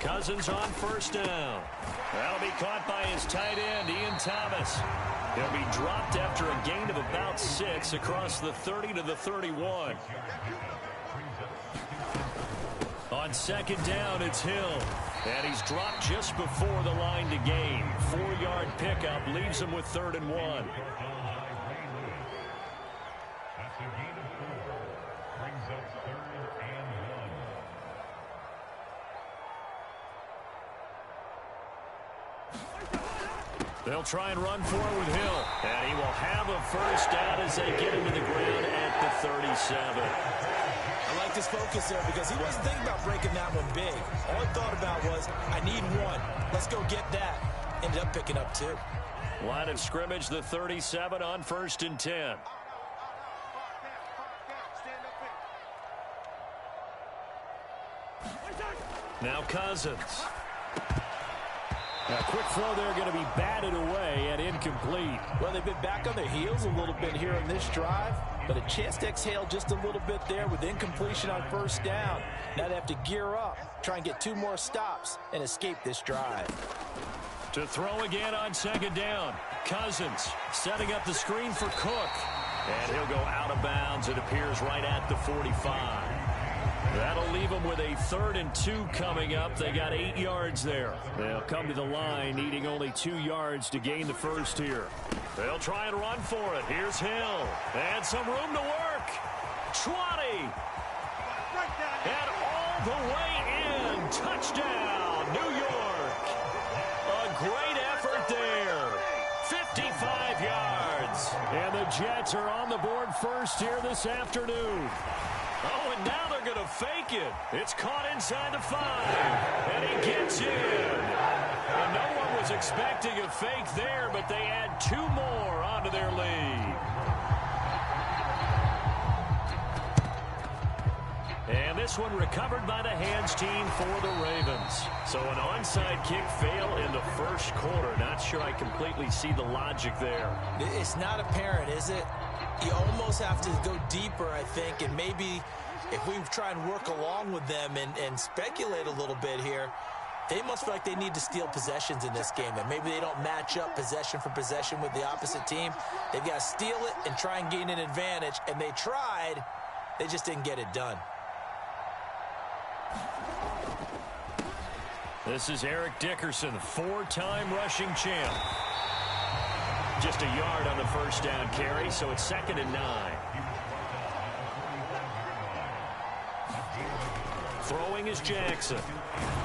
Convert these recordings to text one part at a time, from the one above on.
Cousins on first down. That'll be caught by his tight end, Ian Thomas. He'll be dropped after a gain of about 6 across the 30 to the 31. On second down, it's Hill. And he's dropped just before the line to gain. 4-yard pickup leaves him with 3rd and 1. They'll try and run for it with Hill. And he will have a first down as they get him to the ground at the 37. I like this focus there because he wasn't thinking about breaking that one big. All he thought about was, I need one. Let's go get that. Ended up picking up 2. Line of scrimmage, the 37 on 1st and 10. Now Cousins. A quick throw there going to be batted away and incomplete. Well, they've been back on their heels a little bit here in this drive, but a chance to exhale just a little bit there with incompletion on first down. Now they have to gear up, try and get 2 more stops, and escape this drive. To throw again on second down. Cousins setting up the screen for Cook. And he'll go out of bounds. It appears right at the 45. That'll leave them with a 3rd and 2 coming up. They got 8 yards there. They'll come to the line needing only 2 yards to gain the first here. They'll try and run for it. Here's Hill. And some room to work. 20. And all the way in. Touchdown, New York. A great effort there. 55 yards. And the Jets are on the board first here this afternoon. Oh, and now they're going to fake it. It's caught inside the 5. And he gets in. And no one was expecting a fake there, but they add 2 more onto their lead. And this one recovered by the hands team for the Ravens. So an onside kick fail in the first quarter. Not sure I completely see the logic there. It's not apparent, is it? You almost have to go deeper, I think, and maybe if we try and work along with them and speculate a little bit here, they must feel like they need to steal possessions in this game, and maybe they don't match up possession for possession with the opposite team. They've got to steal it and try and gain an advantage, and they tried. They just didn't get it done. This is Eric Dickerson, 4-time rushing champ. Just a yard on the first down carry, so it's 2nd and 9. Throwing is Jackson.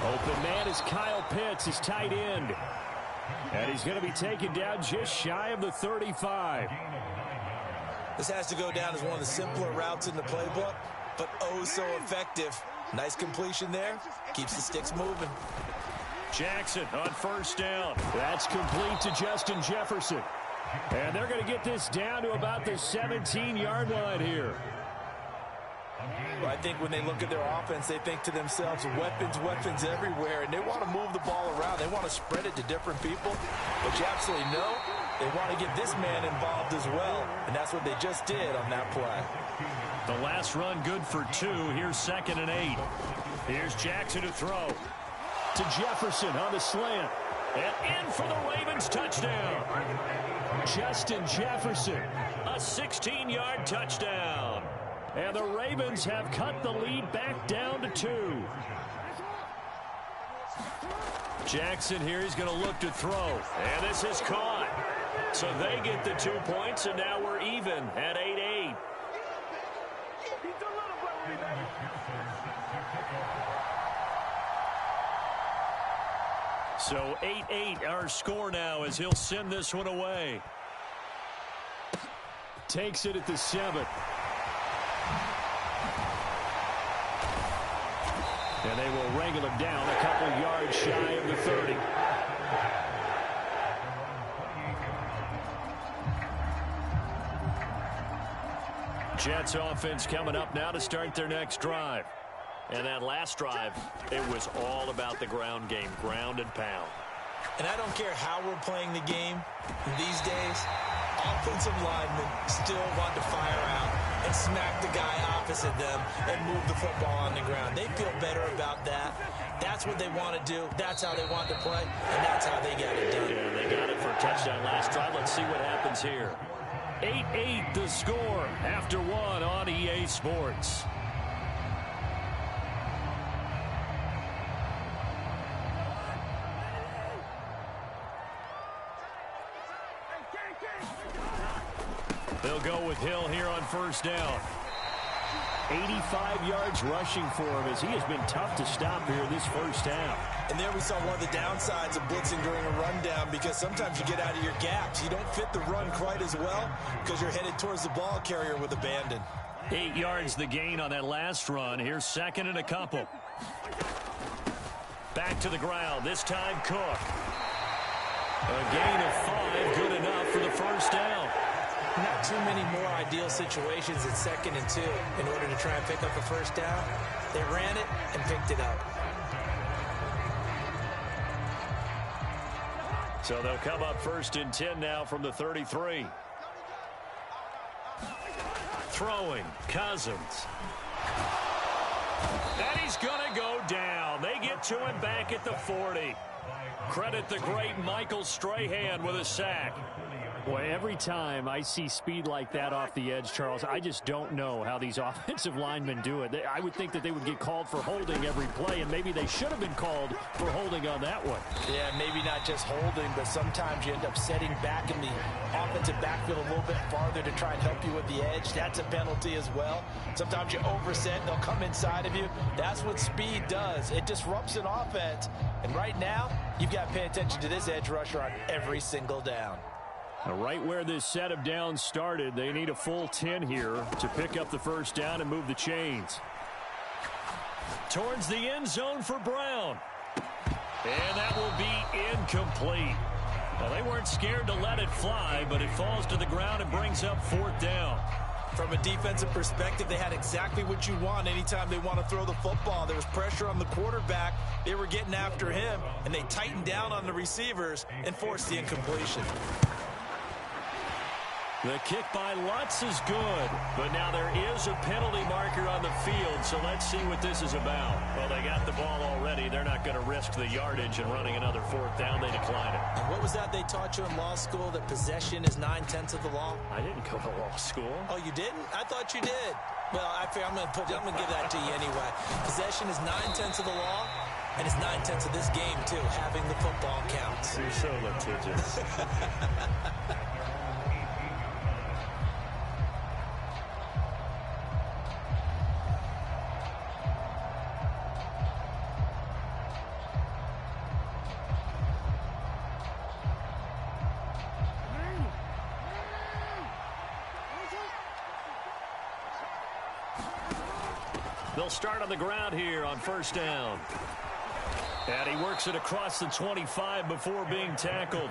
Open man is Kyle Pitts, his tight end. And he's going to be taken down just shy of the 35. This has to go down as one of the simpler routes in the playbook, but oh so effective. Nice completion there. Keeps the sticks moving. Jackson on first down. That's complete to Justin Jefferson. And they're going to get this down to about the 17-yard line here. Well, I think when they look at their offense, they think to themselves, weapons everywhere, and they want to move the ball around. They want to spread it to different people. But you absolutely know they want to get this man involved as well, and that's what they just did on that play. The last run good for 2. Here's 2nd and 8. Here's Jackson to throw. To Jefferson on the slant. And in for the Ravens touchdown. Justin Jefferson, a 16-yard touchdown. And the Ravens have cut the lead back down to 2. Jackson here, he's going to look to throw. And this is caught. So they get the 2 points, and now we're even at 8-8. So 8-8 our score now as he'll send this one away. Takes it at the 7. And they will wrangle him down a couple yards shy of the 30. Jets offense coming up now to start their next drive. And that last drive, it was all about the ground game, ground and pound. And I don't care how we're playing the game these days, offensive linemen still want to fire out and smack the guy opposite them and move the football on the ground. They feel better about that. That's what they want to do. That's how they want to play, and that's how they get it done. Yeah, they got it for a touchdown last drive. Let's see what happens here. 8-8 the score after one on EA Sports. They'll go with Hill here on first down. 85 yards rushing for him as he has been tough to stop here this first half. And there we saw one of the downsides of blitzing during a rundown, because sometimes you get out of your gaps. You don't fit the run quite as well because you're headed towards the ball carrier with abandon. 8 yards the gain on that last run. Here's second and a couple. Back to the ground. This time Cook. A gain of 5, good enough for the first down. Not too many more ideal situations at 2nd and 2 in order to try and pick up a first down. They ran it and picked it up. So they'll come up 1st and 10 now from the 33. Throwing, Cousins. And he's going to go down. They get to him back at the 40. Credit the great Michael Strahan with a sack. Boy, every time I see speed like that off the edge, Charles, I just don't know how these offensive linemen do it. I would think that they would get called for holding every play, and maybe they should have been called for holding on that one. Yeah, maybe not just holding, but sometimes you end up setting back in the offensive backfield a little bit farther to try and help you with the edge. That's a penalty as well. Sometimes you overset, they'll come inside of you. That's what speed does. It disrupts an offense. And right now, you've got to pay attention to this edge rusher on every single down. Right where this set of downs started, they need a full 10 here to pick up the first down and move the chains. Towards the end zone for Brown. And that will be incomplete. Well, they weren't scared to let it fly, but it falls to the ground and brings up 4th down. From a defensive perspective, they had exactly what you want anytime they want to throw the football. There was pressure on the quarterback. They were getting after him, and they tightened down on the receivers and forced the incompletion. The kick by Lutz is good, but now there is a penalty marker on the field, so let's see what this is about. Well, they got the ball already. They're not going to risk the yardage and running another 4th down. They decline it. And what was that they taught you in law school, that possession is 9/10 of the law? I didn't go to law school. Oh, you didn't? I thought you did. Well, I'm going to give that to you anyway. Possession is 9/10 of the law, and it's 9/10 of this game, too. Having the football counts. You're so litigious. They'll start on the ground here on first down. And he works it across the 25 before being tackled.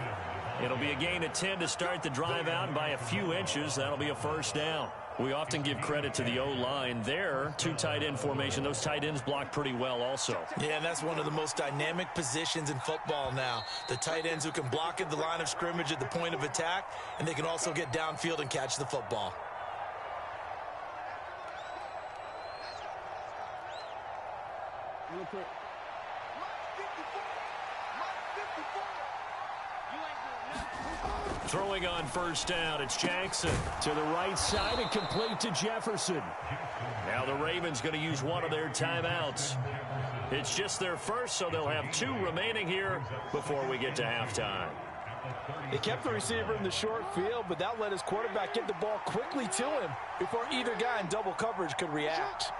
It'll be a gain of 10 to start the drive out by a few inches. That'll be a first down. We often give credit to the O-line. There, 2 tight end formation. Those tight ends block pretty well also. Yeah, and that's one of the most dynamic positions in football now. The tight ends who can block at the line of scrimmage at the point of attack, and they can also get downfield and catch the football. Throwing on first down, it's Jackson. To the right side and complete to Jefferson. Now the Ravens going to use one of their timeouts. It's just their first, so they'll have 2 remaining here before we get to halftime. They kept the receiver in the short field, but that let his quarterback get the ball quickly to him before either guy in double coverage could react.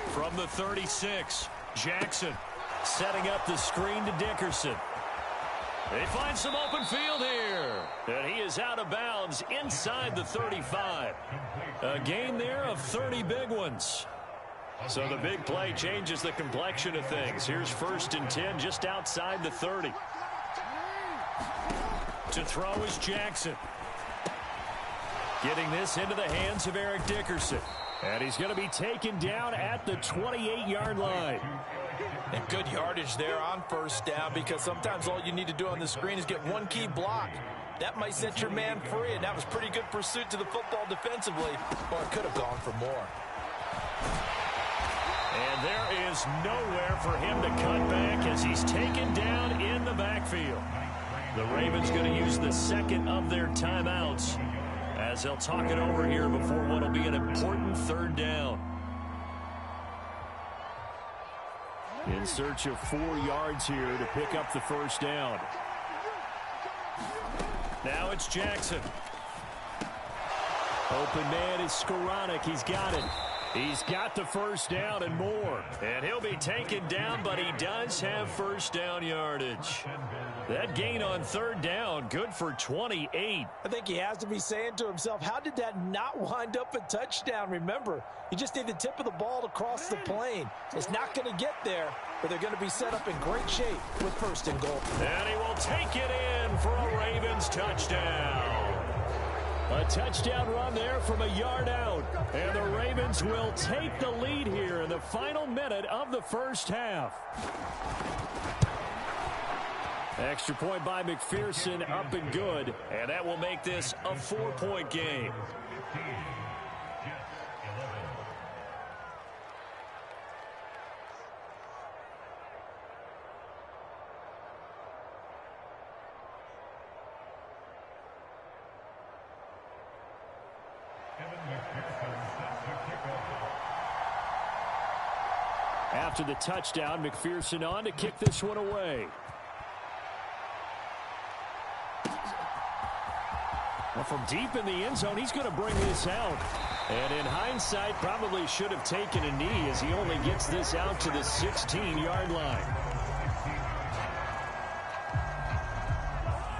From the 36, Jackson setting up the screen to Dickerson. They find some open field here. And he is out of bounds inside the 35. A gain there of 30 big ones. So the big play changes the complexion of things. Here's 1st and 10 just outside the 30. To throw is Jackson. Getting this into the hands of Eric Dickerson. And he's going to be taken down at the 28-yard line. And good yardage there on first down, because sometimes all you need to do on the screen is get one key block. that might set your man free, and that was pretty good pursuit to the football defensively, or it could have gone for more. And there is nowhere for him to cut back as he's taken down in the backfield. The Ravens going to use the second of their timeouts as they'll talk it over here before what will be an important third down. In search of 4 yards here to pick up the first down. Now it's Jackson. Open man is Skoranek. He's got it. He's got the first down and more. And he'll be taken down, but he does have first down yardage. That gain on third down, good for 28. I think he has to be saying to himself, how did that not wind up a touchdown? Remember, you just need the tip of the ball to cross the plane. It's not going to get there, but they're going to be set up in great shape with first and goal. And he will take it in for a Ravens touchdown. A touchdown run there from a yard out. And the Ravens will take the lead here in the final minute of the first half. Extra point by McPherson, up and good. And that will make this a 4-point game. After the touchdown, McPherson on to kick this one away. Well, from deep in the end zone, he's going to bring this out. And in hindsight, probably should have taken a knee as he only gets this out to the 16-yard line.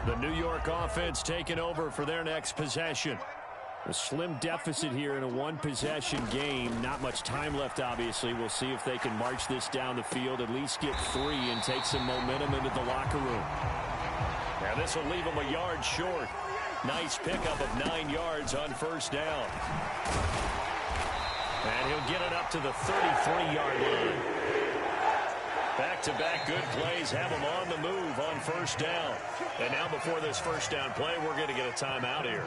The New York offense taking over for their next possession. A slim deficit here in a one-possession game. Not much time left, obviously. We'll see if they can march this down the field, at least get 3 and take some momentum into the locker room. Now this will leave him a yard short. Nice pickup of 9 yards on first down. And he'll get it up to the 33-yard line. Back-to-back good plays have him on the move on first down. And now before this first down play, we're going to get a timeout here,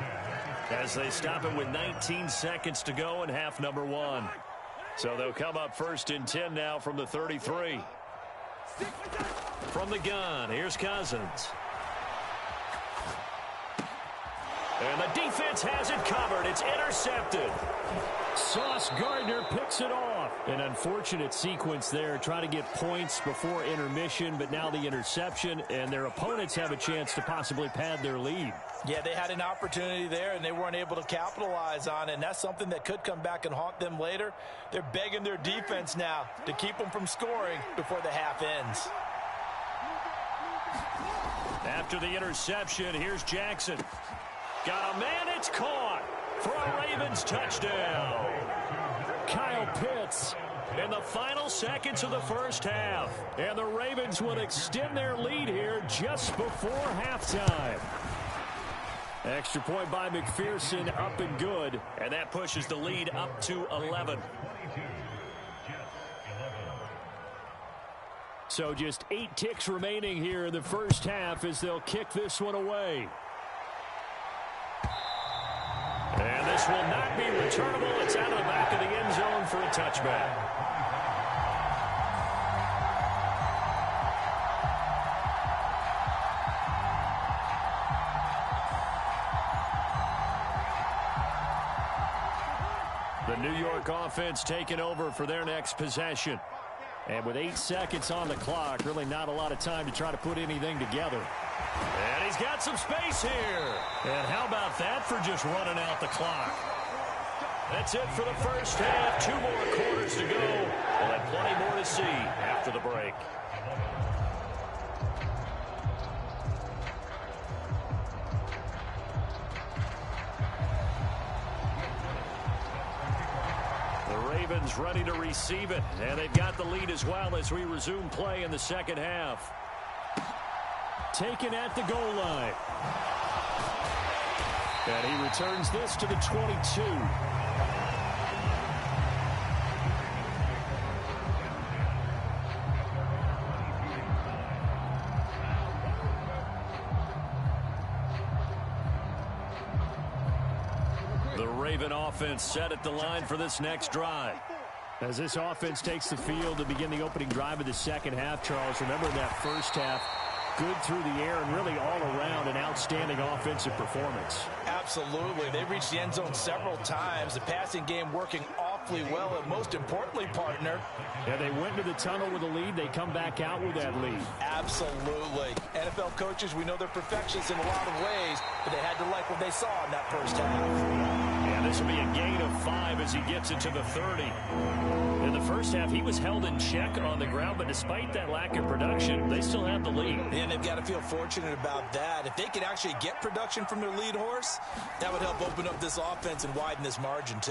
as they stop it with 19 seconds to go in half number 1. So they'll come up first and 10 now from the 33. From the gun, here's Cousins. And the defense has it covered. It's intercepted. Sauce Gardner picks it off. An unfortunate sequence there, trying to get points before intermission, but now the interception, and their opponents have a chance to possibly pad their lead. Yeah, they had an opportunity there, and they weren't able to capitalize on it, and that's something that could come back and haunt them later. They're begging their defense now to keep them from scoring before the half ends. After the interception, here's Jackson. Got a man, it's caught for a Ravens touchdown. Kyle Pitts in the final seconds of the first half. And the Ravens will extend their lead here just before halftime. Extra point by McPherson, up and good. And that pushes the lead up to 11. So just 8 ticks remaining here in the first half as they'll kick this one away. And this will not be returnable. It's out of the back of the end zone for a touchback. The New York offense taking over for their next possession. And with 8 seconds on the clock, really not a lot of time to try to put anything together. And he's got some space here. And how about that for just running out the clock? That's it for the first half. 2 more quarters to go. We'll have plenty more to see after the break. The Ravens ready to receive it. And they've got the lead as well as we resume play in the second half. Taken at the goal line. And he returns this to the 22. The Raven offense set at the line for this next drive. As this offense takes the field to begin the opening drive of the second half, Charles, remember that first half, good through the air and really all around an outstanding offensive performance. Absolutely. They reached the end zone several times. The passing game working awfully well, and most importantly, partner. Yeah, they went to the tunnel with a lead. They come back out with that lead. Absolutely. NFL coaches, we know they're perfectionists in a lot of ways, but they had to like what they saw in that first half. And this will be a gain of 5 as he gets it to the 30. In the first half, he was held in check on the ground, but despite that lack of production, they still have the lead. And they've got to feel fortunate about that. If they could actually get production from their lead horse, that would help open up this offense and widen this margin, too.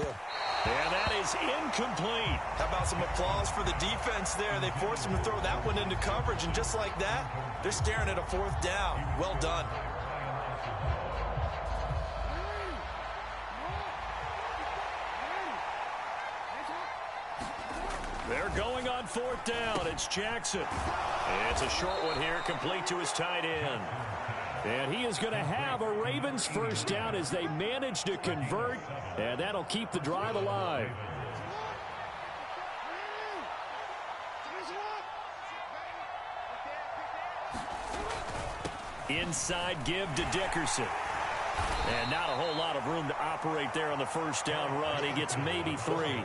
And that is incomplete. How about some applause for the defense there? They forced him to throw that one into coverage, and just like that, they're staring at a 4th down. Well done. They're going on 4th down. It's Jackson. It's a short one here, complete to his tight end. And he is going to have a Ravens first down as they manage to convert, and that'll keep the drive alive. Inside give to Dickerson. And not a whole lot of room to operate there on the first down run. He gets maybe 3.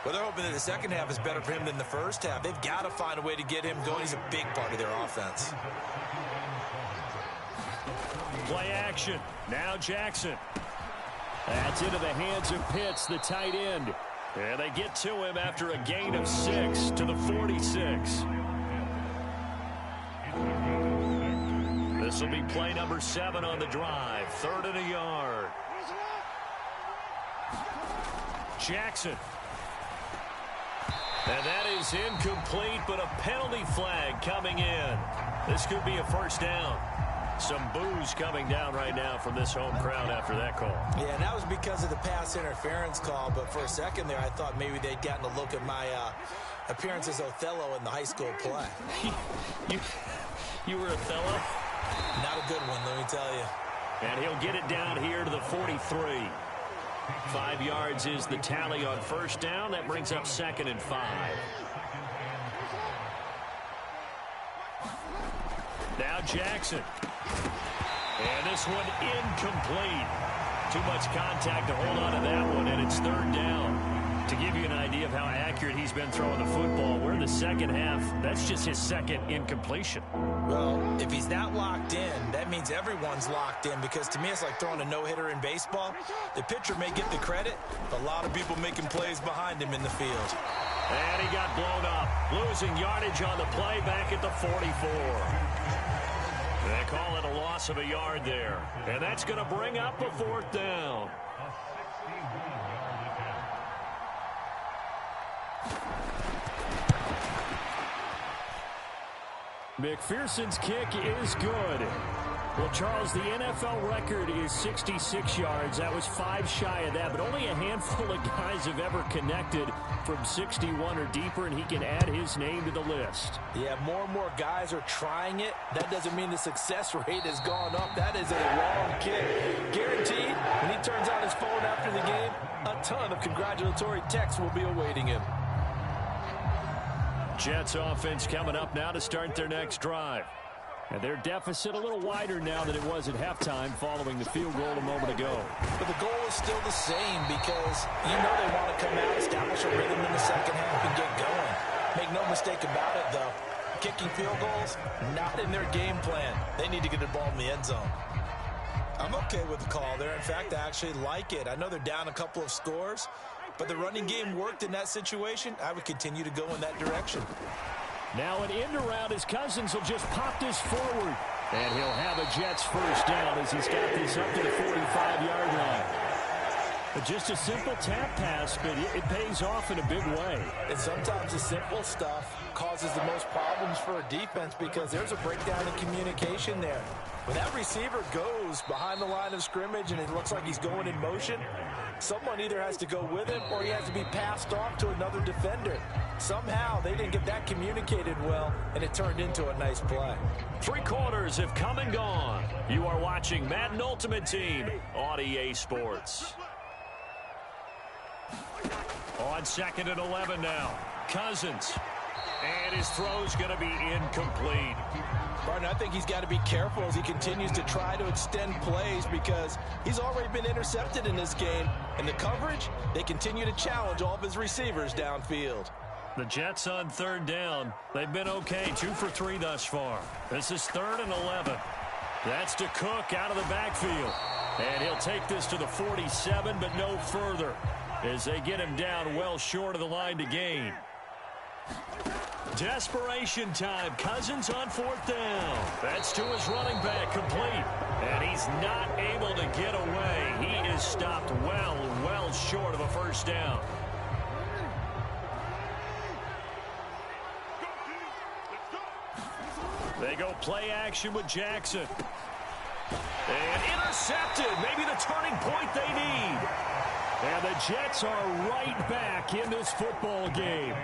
Well, they're hoping that the second half is better for him than the first half. They've got to find a way to get him going. He's a big part of their offense. Play action. Now Jackson. That's into the hands of Pitts, the tight end. And they get to him after a gain of 6 to the 46. This will be play number 7 on the drive. 3rd and a yard. Jackson. And that is incomplete, but a penalty flag coming in. This could be a first down. Some boos coming down right now from this home crowd after that call. Yeah, and that was because of the pass interference call, but for a second there I thought maybe they'd gotten a look at my appearance as Othello in the high school play. You were Othello? Not a good one, let me tell you. And he'll get it down here to the 43. 5 yards is the tally on first down. That brings up 2nd and 5. Now Jackson. And this one incomplete. Too much contact to hold on to that one, and it's 3rd down. To give you an idea of how accurate he's been throwing the football, we're in the second half. That's just his 2nd incompletion. Well, if he's not locked in, that means everyone's locked in, because to me it's like throwing a no-hitter in baseball. The pitcher may get the credit, but a lot of people making plays behind him in the field. And he got blown up, losing yardage on the play back at the 44. They call it a loss of a yard there. And that's going to bring up a 4th down. McPherson's kick is good. Well, Charles, the NFL record is 66 yards. That was 5 shy of that, but only a handful of guys have ever connected from 61 or deeper, and he can add his name to the list. Yeah, more and more guys are trying it. That doesn't mean the success rate has gone up. That is a long kick. Guaranteed, when he turns on his phone after the game, a ton of congratulatory texts will be awaiting him. Jets offense coming up now to start their next drive. And their deficit a little wider now than it was at halftime following the field goal a moment ago. But the goal is still the same, because you know they want to come out, establish a rhythm in the second half, and get going. Make no mistake about it, though. Kicking field goals, not in their game plan. They need to get the ball in the end zone. I'm okay with the call there. In fact, I actually like it. I know they're down a couple of scores, but the running game worked in that situation. I would continue to go in that direction. Now an end around as Cousins will just pop this forward. And he'll have a Jets first down as he's got this up to the 45-yard line. But just a simple tap pass, but it pays off in a big way. And sometimes the simple stuff causes the most problems for a defense, because there's a breakdown in communication there. When that receiver goes behind the line of scrimmage and it looks like he's going in motion, someone either has to go with him or he has to be passed off to another defender. Somehow they didn't get that communicated well, and it turned into a nice play. 3 quarters have come and gone. You are watching Madden Ultimate Team on EA Sports. On 2nd and 11 now. Cousins. And his throw's going to be incomplete. Barton, I think he's got to be careful as he continues to try to extend plays because he's already been intercepted in this game. And the coverage, they continue to challenge all of his receivers downfield. The Jets on 3rd down. They've been okay, 2 for 3 thus far. This is 3rd and 11. That's to Cook out of the backfield. And he'll take this to the 47, but no further as they get him down well short of the line to gain. Desperation time. Cousins on 4th down. That's to his running back, complete. And he's not able to get away. He is stopped well short of a 1st down. They go play action with Jackson. And intercepted. Maybe the turning point they need. And the Jets are right back in this football game.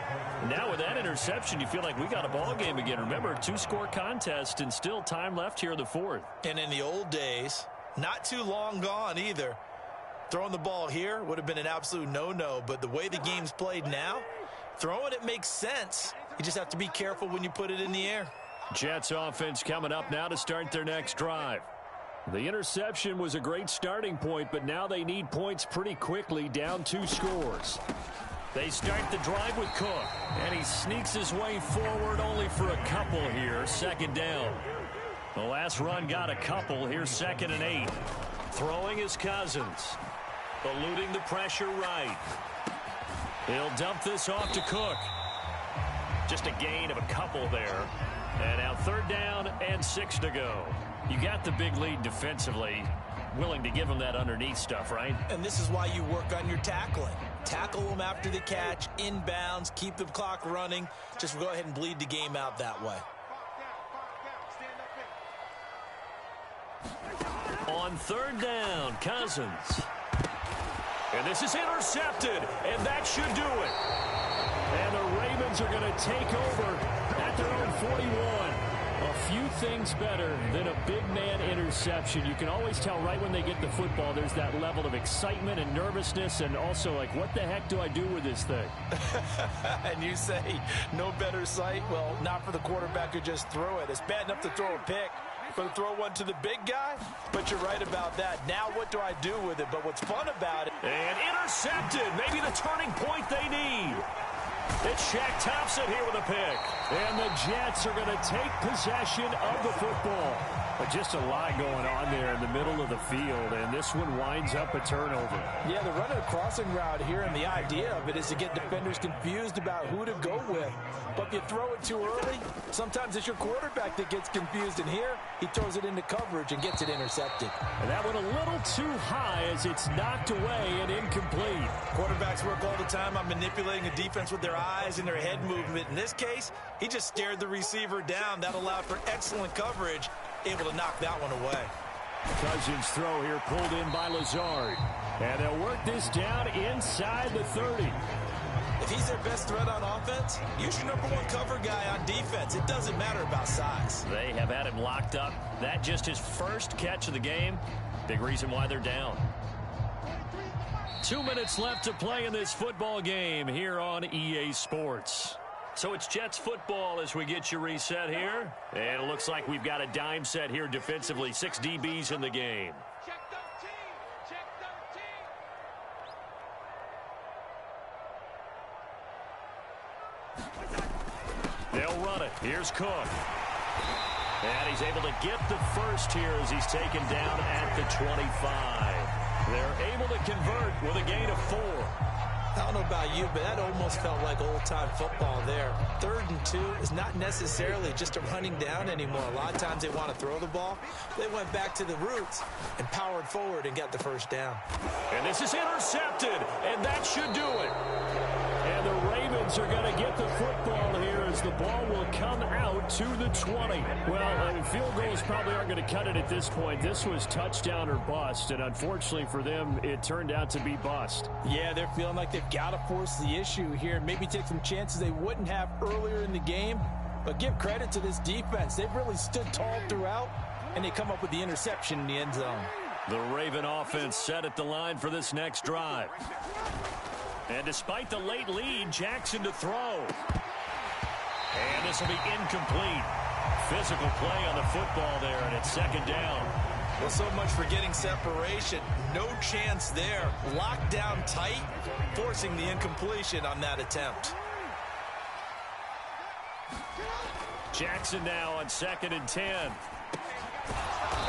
Now with that interception, you feel like we got a ball game again. Remember, 2-score contest and still time left here in the 4th. And in the old days, not too long gone either. Throwing the ball here would have been an absolute no-no. But the way the game's played now, throwing it makes sense. You just have to be careful when you put it in the air. Jets offense coming up now to start their next drive. The interception was a great starting point, but now they need points pretty quickly, down 2 scores. They start the drive with Cook, and he sneaks his way forward only for a couple here, 2nd down. The last run got a couple, here's 2nd and 8. Throwing is Cousins, eluding the pressure right. He'll dump this off to Cook. Just a gain of a couple there. And now 3rd down and 6 to go. You got the big lead defensively. Willing to give them that underneath stuff, right? And this is why you work on your tackling. Tackle them after the catch, inbounds, keep the clock running. Just go ahead and bleed the game out that way. On 3rd down, Cousins. And this is intercepted, and that should do it. And the Ravens are going to take over at their own 41. A few things better than a big man interception. You can always tell right when they get the football, there's that level of excitement and nervousness, and also like, what the heck do I do with this thing? And you say, no better sight? Well, not for the quarterback who just threw it. It's bad enough to throw a pick, but to throw one to the big guy? But you're right about that. Now what do I do with it? But what's fun about it... And intercepted. Maybe the turning point they need. It's Shaq Thompson here with a pick. And the Jets are going to take possession of the football. But just a lot going on there in the middle of the field, and this one winds up a turnover. Yeah, they're running a crossing route here, and the idea of it is to get defenders confused about who to go with. But if you throw it too early, sometimes it's your quarterback that gets confused, and here he throws it into coverage and gets it intercepted. And that one a little too high as it's knocked away and incomplete. Quarterbacks work all the time on manipulating a defense with their eyes and their head movement. In this case, he just stared the receiver down. That allowed for excellent coverage, able to knock that one away. Cousins' throw here pulled in by Lazard. And they'll work this down inside the 30. If he's their best threat on offense, use your #1 cover guy on defense. It doesn't matter about size. They have had him locked up. That just his first catch of the game. Big reason why they're down. 2 minutes left to play in this football game here on EA Sports. So it's Jets football as we get you reset here. And it looks like we've got a dime set here defensively. 6 DBs in the game. Check 13. Check 13. They'll run it. Here's Cook. And he's able to get the first here as he's taken down at the 25. They're able to convert with a gain of 4. I don't know about you, but that almost felt like old-time football there. 3rd and 2 is not necessarily just a running down anymore. A lot of times they want to throw the ball. They went back to the roots and powered forward and got the first down. And this is intercepted, and that should do it. And the Ravens are going to get the football here as the ball will come out to the 20. Well, field goals probably aren't going to cut it at this point. This was touchdown or bust, and unfortunately for them, it turned out to be bust. Yeah, they're feeling like they've got to force the issue here and maybe take some chances they wouldn't have earlier in the game. But give credit to this defense. They've really stood tall throughout, and they come up with the interception in the end zone. The Raven offense set at the line for this next drive. And despite the late lead, Jackson to throw. And this will be incomplete. Physical play on the football there, and it's second down. Well, so much for getting separation. No chance there. Locked down tight, forcing the incompletion on that attempt. Jackson now on 2nd and 10.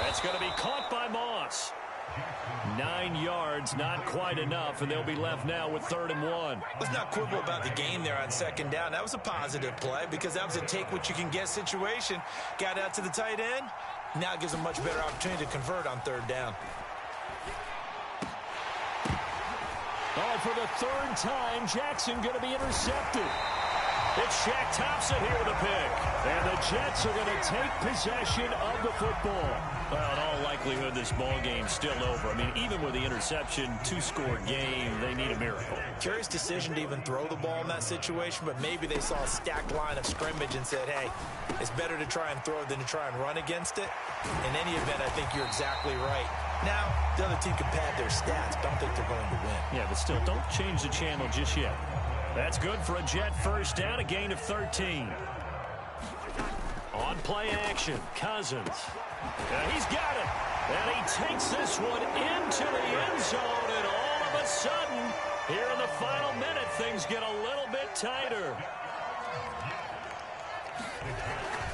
That's going to be caught by Moss. 9 yards, not quite enough, and they'll be left now with 3rd and 1. Let's not quibble about the game there on 2nd down. That was a positive play because that was a take-what-you-can-get situation. Got out to the tight end. Now gives a much better opportunity to convert on 3rd down. Oh, for the 3rd time, Jackson going to be intercepted. It's Shaq Thompson here with a pick. And the Jets are going to take possession of the football. Well, in all likelihood, this ball game's still over. I mean, even with the interception, 2-score game, they need a miracle. Curious decision to even throw the ball in that situation, but maybe they saw a stacked line of scrimmage and said, hey, it's better to try and throw than to try and run against it. In any event, I think you're exactly right. Now, the other team can pad their stats, but I don't think they're going to win. Yeah, but still, don't change the channel just yet. That's good for a Jet first down, a gain of 13. On play action, Cousins. And he's got it. And he takes this one into the end zone, and all of a sudden, here in the final minute, things get a little bit tighter.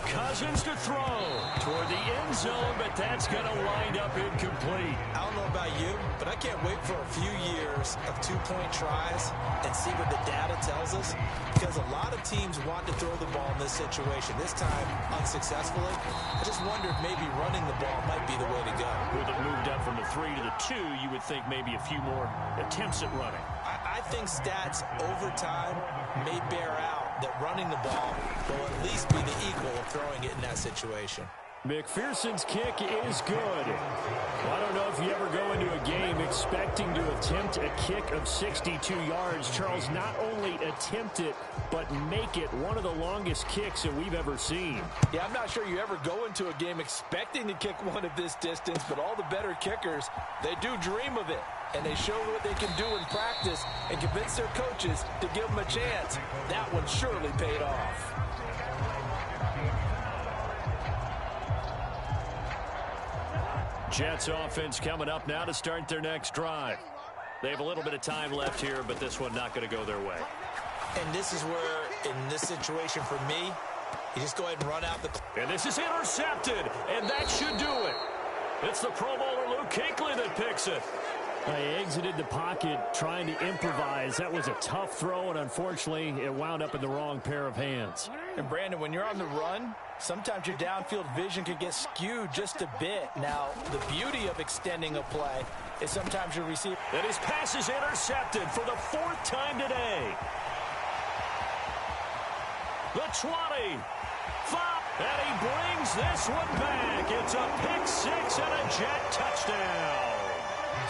Cousins to throw toward the end zone, but that's going to wind up incomplete. I don't know about you, but I can't wait for a few years of 2-point tries and see what the data tells us, because a lot of teams want to throw the ball in this situation. This time, unsuccessfully. I just wonder if maybe running the ball might be the way to go. With it moved up from the 3 to the 2, you would think maybe a few more attempts at running. I think stats over time may bear out that running the ball will at least be the equal of throwing it in that situation. McPherson's kick is good. Well, I don't know if you ever go into a game expecting to attempt a kick of 62 yards. Charles, not only attempt it, but make it one of the longest kicks that we've ever seen. Yeah, I'm not sure you ever go into a game expecting to kick one of this distance, but all the better kickers, they do dream of it. And they show what they can do in practice and convince their coaches to give them a chance. That one surely paid off. Jets offense coming up now to start their next drive. They have a little bit of time left here, but this one not going to go their way. And this is where, in this situation for me, you just go ahead and run out the... And this is intercepted, and that should do it. It's the Pro Bowler Luke Kuechly that picks it. He exited the pocket trying to improvise. That was a tough throw, and unfortunately, it wound up in the wrong pair of hands. And Brandon, when you're on the run, sometimes your downfield vision can get skewed just a bit. Now, the beauty of extending a play is sometimes you receive... And his pass is intercepted for the 4th time today. The 20. 5. And he brings this one back. It's a pick 6 and a Jet touchdown.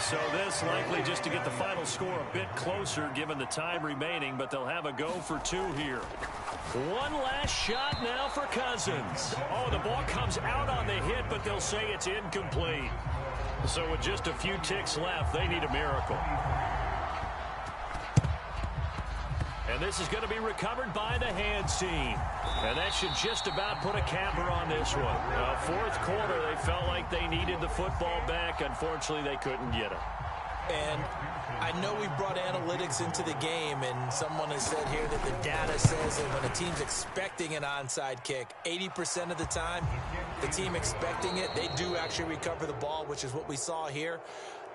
So this likely just to get the final score a bit closer given the time remaining, but they'll have a go for 2 here. One last shot now for Cousins. Oh, the ball comes out on the hit, but they'll say it's incomplete. So with just a few ticks left, they need a miracle. And this is going to be recovered by the hands team. And that should just about put a capper on this one. 4th quarter, they felt like they needed the football back. Unfortunately, they couldn't get it. And I know we brought analytics into the game, and someone has said here that the data says that when a team's expecting an onside kick, 80% of the time, the team expecting it, they do actually recover the ball, which is what we saw here.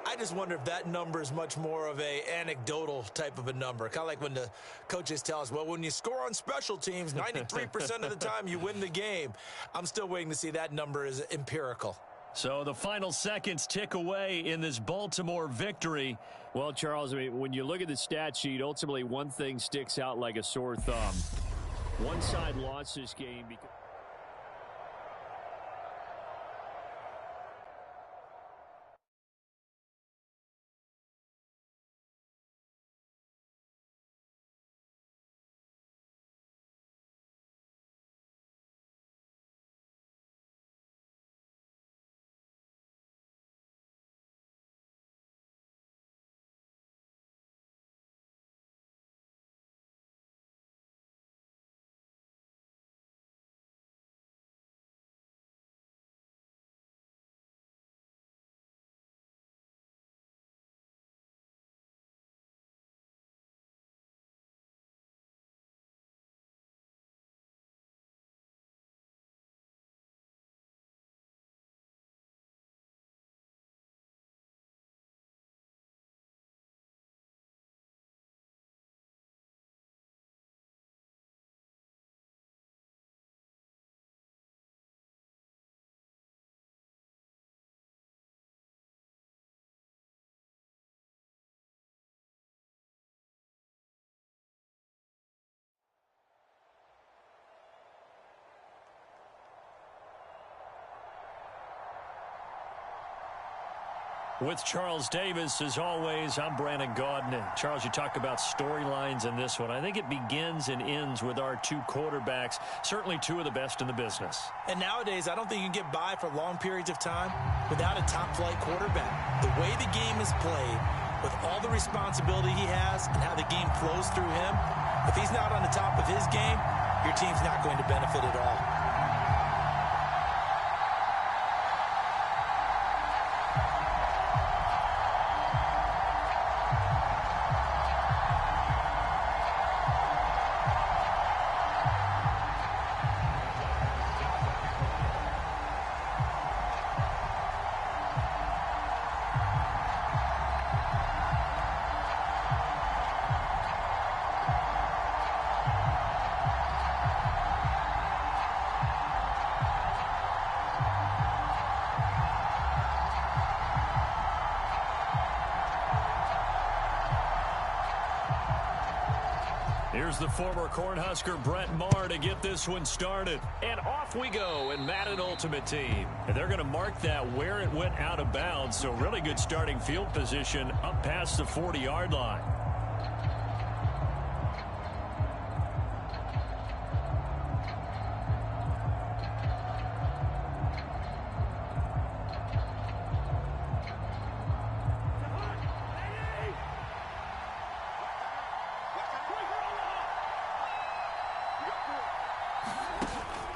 I just wonder if that number is much more of a anecdotal type of a number. Kind of like when the coaches tell us, well, when you score on special teams, 93% of the time you win the game. I'm still waiting to see that number is empirical. So the final seconds tick away in this Baltimore victory. Well, Charles, I mean, when you look at the stat sheet, ultimately one thing sticks out like a sore thumb. One side lost this game because... With Charles Davis, as always, I'm Brandon Gaudin. Charles, you talk about storylines in this one. I think it begins and ends with our two quarterbacks, certainly two of the best in the business. And nowadays, I don't think you can get by for long periods of time without a top-flight quarterback. The way the game is played, with all the responsibility he has and how the game flows through him, if he's not on the top of his game, your team's not going to benefit at all. Here's the former Cornhusker Brett Maher to get this one started. And off we go in Madden Ultimate Team. And they're going to mark that where it went out of bounds. So really good starting field position up past the 40-yard line.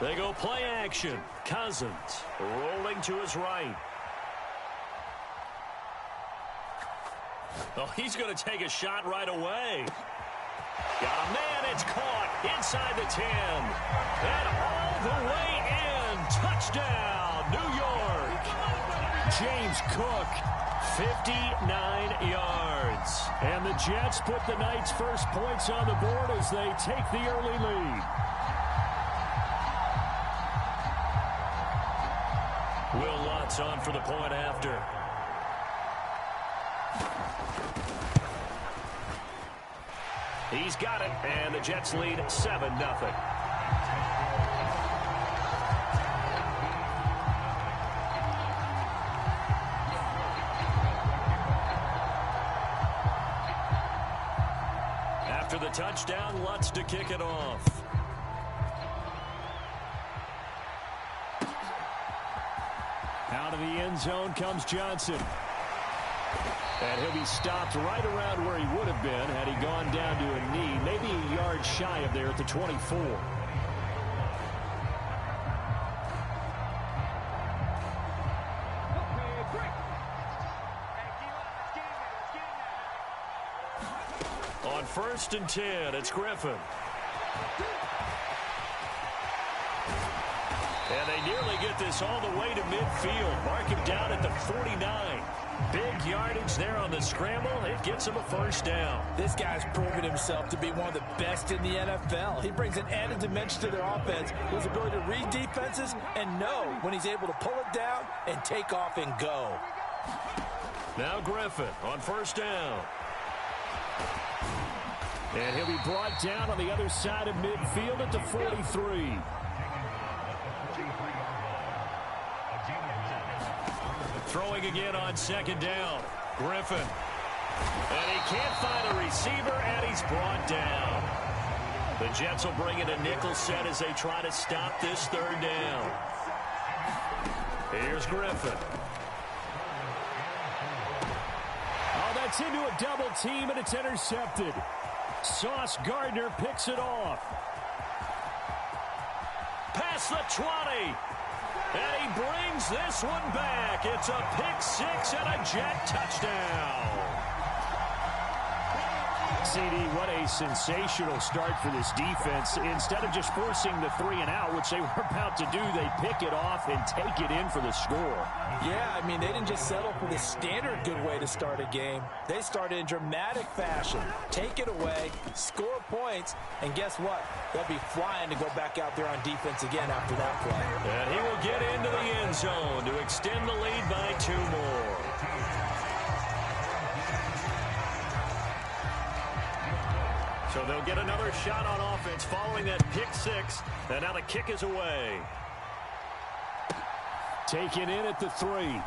They go play action. Cousins rolling to his right. Oh, he's going to take a shot right away. Got a man. It's caught inside the 10. And all the way in. Touchdown, New York. James Cook, 59 yards. And the Jets put the Knights' first points on the board as they take the early lead. Will Lutz on for the point after. He's got it, and the Jets lead 7-0. After the touchdown, Lutz to kick it off. Out of the end zone comes Johnson. And he'll be stopped right around where he would have been had he gone down to a knee, maybe a yard shy of there at the 24. On 1st and 10, it's Griffin. And they nearly get this all the way to midfield. Mark him down at the 49. Big yardage there on the scramble. It gets him a first down. This guy's proven himself to be one of the best in the NFL. He brings an added dimension to their offense, his ability to read defenses and know when he's able to pull it down and take off and go. Now Griffin on 1st down. And he'll be brought down on the other side of midfield at the 43. Throwing again on 2nd down. Griffin. And he can't find a receiver, and he's brought down. The Jets will bring in a nickel set as they try to stop this 3rd down. Here's Griffin. Oh, that's into a double team, and it's intercepted. Sauce Gardner picks it off. Past the 20. And he brings this one back. It's a pick-6 and a Jet touchdown. CD, what a sensational start for this defense. Instead of just forcing the 3-and-out, which they were about to do, they pick it off and take it in for the score. Yeah, I mean, they didn't just settle for the standard good way to start a game. They started in dramatic fashion. Take it away, score points, and guess what? They'll be flying to go back out there on defense again after that play. And he will get into the end zone to extend the lead by 2 more. So they'll get another shot on offense following that pick-6. And now the kick is away. Taken in at the 3.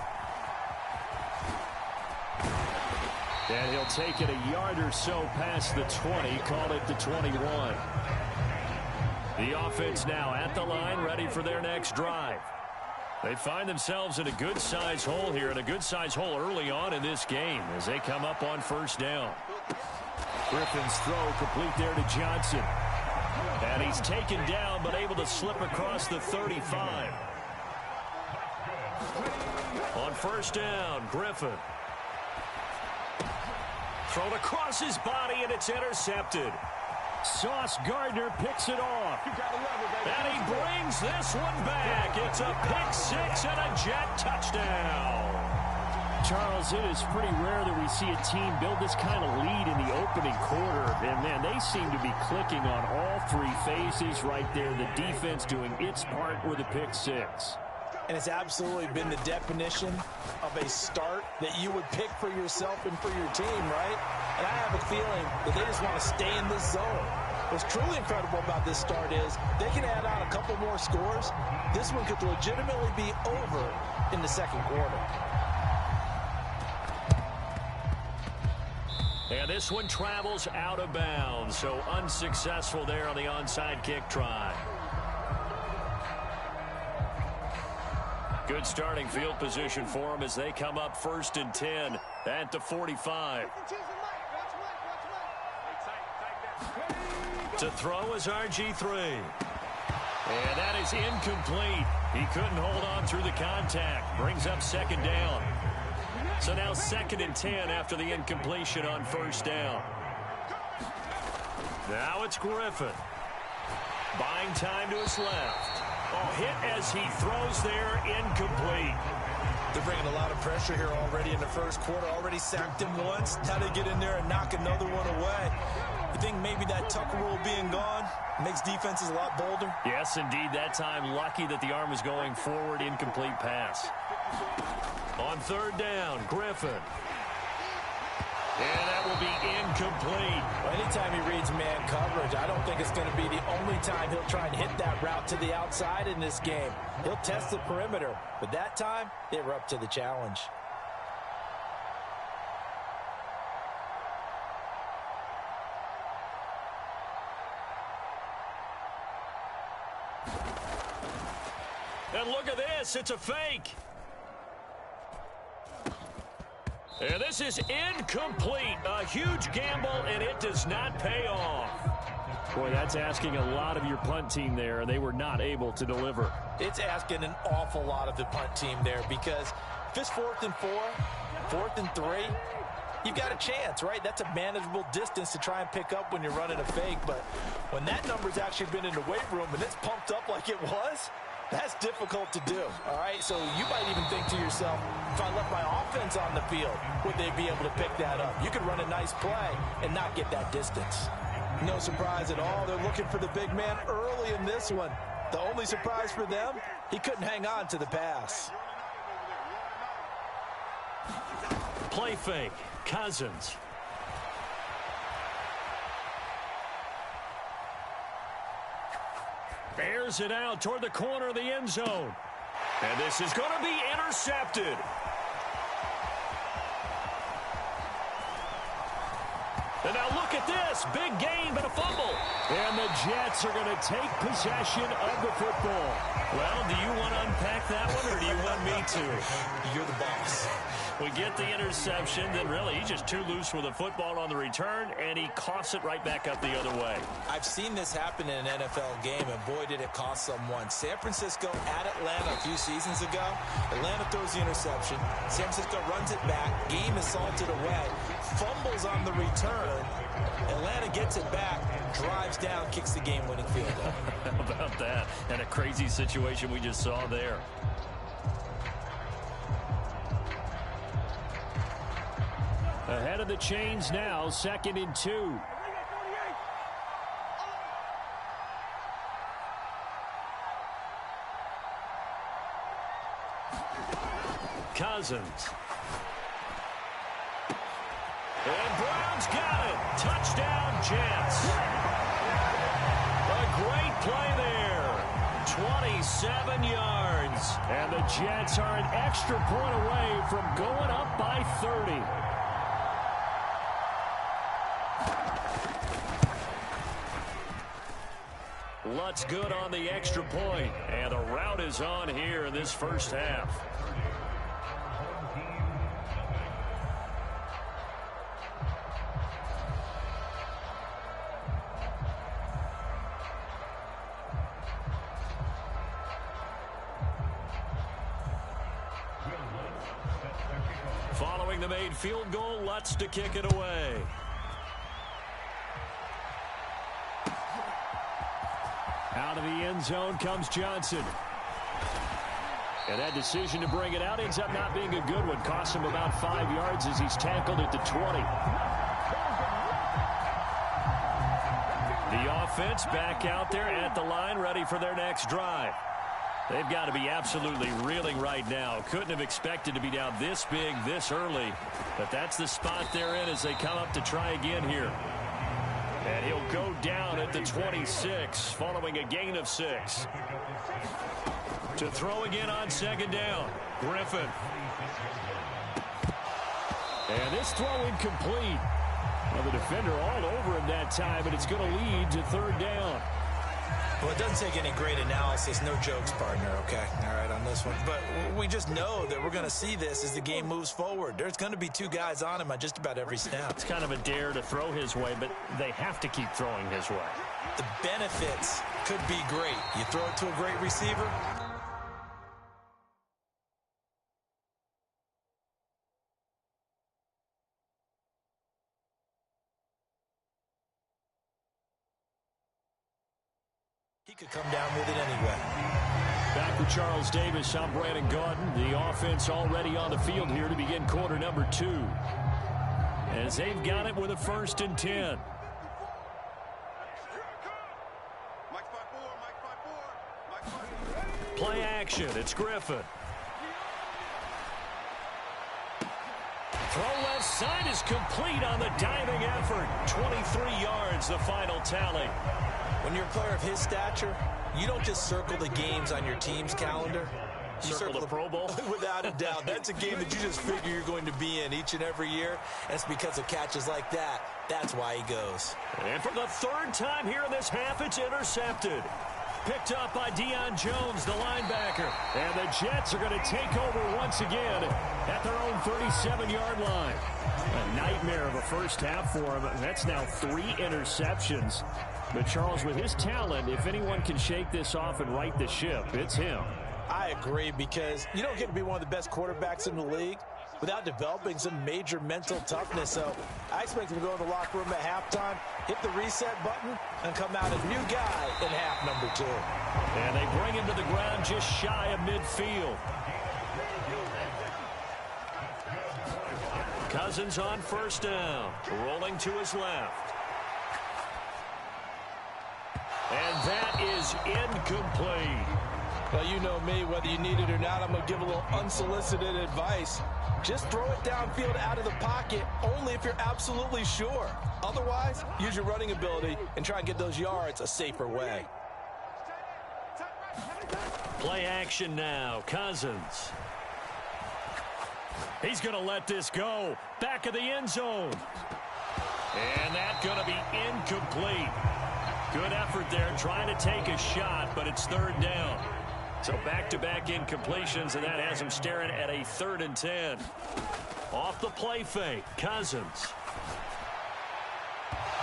And he'll take it a yard or so past the 20, call it the 21. The offense now at the line, ready for their next drive. They find themselves in a good-sized hole here, and a good-sized hole early on in this game as they come up on first down. Griffin's throw complete there to Johnson. And he's taken down, but able to slip across the 35. On first down, Griffin. Thrown across his body, and it's intercepted. Sauce Gardner picks it off. And he brings this one back. It's a pick six and a Jet touchdown. Charles, it is pretty rare that we see a team build this kind of lead in the opening quarter. And, man, they seem to be clicking on all three phases right there. The defense doing its part with a pick six. And it's absolutely been the definition of a start that you would pick for yourself and for your team, right? And I have a feeling that they just want to stay in this zone. What's truly incredible about this start is they can add on a couple more scores. This one could legitimately be over in the second quarter. And this one travels out of bounds, so unsuccessful there on the onside kick try. Good starting field position for them as they come up 1st and 10 at the 45. To throw is RG3. And that is incomplete. He couldn't hold on through the contact. Brings up 2nd down. So now 2nd and 10 after the incompletion on 1st down. Now it's Griffin. Buying time to his left. Oh, hit as he throws there, incomplete. They're bringing a lot of pressure here already in the first quarter. Already sacked him once. Now they get in there and knock another one away. You think maybe that Tucker rule being gone makes defenses a lot bolder? Yes, indeed. That time, lucky that the arm was going forward, incomplete pass. On 3rd down, Griffin. And that will be incomplete. Well, anytime he reads man coverage, I don't think it's going to be the only time he'll try and hit that route to the outside in this game. He'll test the perimeter, but that time, they were up to the challenge. And look at this, it's a fake. And this is incomplete. A huge gamble, and it does not pay off. Boy, that's asking a lot of your punt team there, and they were not able to deliver. It's asking an awful lot of the punt team there because if it's 4th and 4, 4th and 3, you've got a chance, right? That's a manageable distance to try and pick up when you're running a fake. But when that number's actually been in the weight room and it's pumped up like it was, that's difficult to do, all right? So you might even think to yourself, if I left my offense on the field, would they be able to pick that up? You could run a nice play and not get that distance. No surprise at all. They're looking for the big man early in this one. The only surprise for them, he couldn't hang on to the pass. Play fake, Cousins. Airs it out toward the corner of the end zone. And this is going to be intercepted. And now look at this. Big gain, but a fumble. And the Jets are going to take possession of the football. Well, do you want to unpack that one, or do you want me to? You're the boss. We get the interception, then really he's just too loose with the football on the return, and he coughs it right back up the other way. I've seen this happen in an NFL game, and boy, did it cost someone. San Francisco at Atlanta a few seasons ago. Atlanta throws the interception. San Francisco runs it back. Game is salted away. Fumbles on the return. Atlanta gets it back, drives down, kicks the game-winning field goal. How about that? And a crazy situation we just saw there. Ahead of the chains now, 2nd and 2. Cousins. And Brown's got it. Touchdown, Jets. A great play there. 27 yards. And the Jets are an extra point away from going up by 30. Lutz good on the extra point. And the rout is on here in this first half. Following the made field goal, Lutz to kick it away. Out of the end zone comes Johnson. And that decision to bring it out ends up not being a good one. Costs him about 5 yards as he's tackled at the 20. The offense back out there at the line, ready for their next drive. They've got to be absolutely reeling right now. Couldn't have expected to be down this big, this early. But that's the spot they're in as they come up to try again here. And he'll go down at the 26 following a gain of 6. To throw again on second down. Griffin. And this throw incomplete. Well, the defender all over him that time, but it's going to lead to third down. Well, it doesn't take any great analysis. No jokes, partner, okay? All right, on this one. But we just know that we're going to see this as the game moves forward. There's going to be 2 guys on him on just about every snap. It's kind of a dare to throw his way, but they have to keep throwing his way. The benefits could be great. You throw it to a great receiver. He could come down with it anyway. Back with Charles Davis, I'm Brandon Gaudin. The offense already on the field here to begin quarter number 2. As they've got it with a 1st and 10. Play action. It's Griffin. Throw left side is complete on the diving effort. 23 yards, the final tally. When you're a player of his stature, you don't just circle the games on your team's calendar. You circle the Pro Bowl? Without a doubt. That's a game that you just figure you're going to be in each and every year. And it's because of catches like that. That's why he goes. And for the 3rd time here in this half, it's intercepted. Picked up by Deion Jones, the linebacker. And the Jets are going to take over once again at their own 37-yard line. A nightmare of a first half for him. That's now 3 interceptions. But, Charles, with his talent, if anyone can shake this off and right the ship, it's him. I agree, because you don't get to be one of the best quarterbacks in the league without developing some major mental toughness. So I expect him to go in the locker room at halftime, hit the reset button, and come out a new guy in half number 2. And they bring him to the ground just shy of midfield. Cousins on 1st down, rolling to his left. And that is incomplete. Well, you know me, whether you need it or not, I'm going to give a little unsolicited advice. Just throw it downfield out of the pocket, only if you're absolutely sure. Otherwise, use your running ability and try and get those yards a safer way. Play action now. Cousins. He's going to let this go. Back of the end zone. And that's going to be incomplete. Good effort there, trying to take a shot, but it's 3rd down. So back-to-back incompletions, and that has him staring at a 3rd and 10. Off the play fake, Cousins.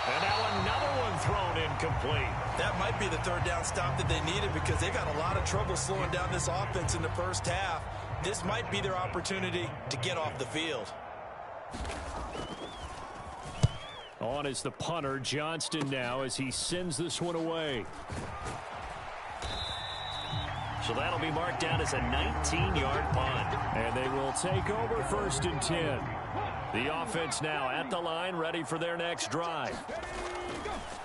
And now another one thrown incomplete. That might be the 3rd down stop that they needed, because they've got a lot of trouble slowing down this offense in the first half. This might be their opportunity to get off the field. On is the punter, Johnston, now as he sends this one away. So that'll be marked down as a 19-yard punt. And they will take over 1st and 10. The offense now at the line, ready for their next drive.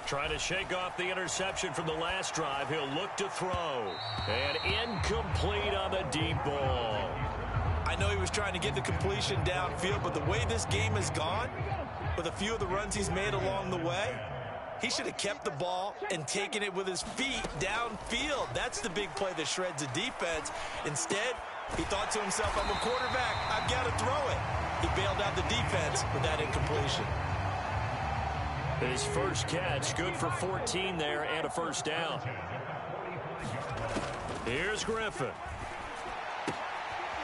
Trying to shake off the interception from the last drive. He'll look to throw. And incomplete on the deep ball. I know he was trying to get the completion downfield, but the way this game has gone, with a few of the runs he's made along the way, he should have kept the ball and taken it with his feet downfield. That's the big play that shreds the defense. Instead, he thought to himself, I'm a quarterback, I've got to throw it. He bailed out the defense with that incompletion. His first catch, good for 14 there and a 1st down. Here's Griffin.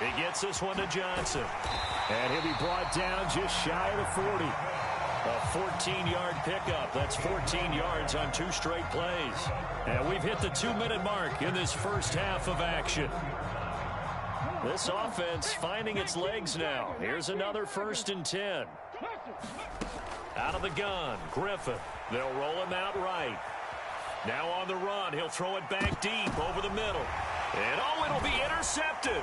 He gets this one to Johnson. And he'll be brought down just shy of the 40. A 14-yard pickup. That's 14 yards on 2 straight plays. And we've hit the 2-minute mark in this first half of action. This offense finding its legs now. Here's another 1st and 10. Out of the gun, Griffin. They'll roll him out right. Now on the run, he'll throw it back deep over the middle. And oh, it'll be intercepted.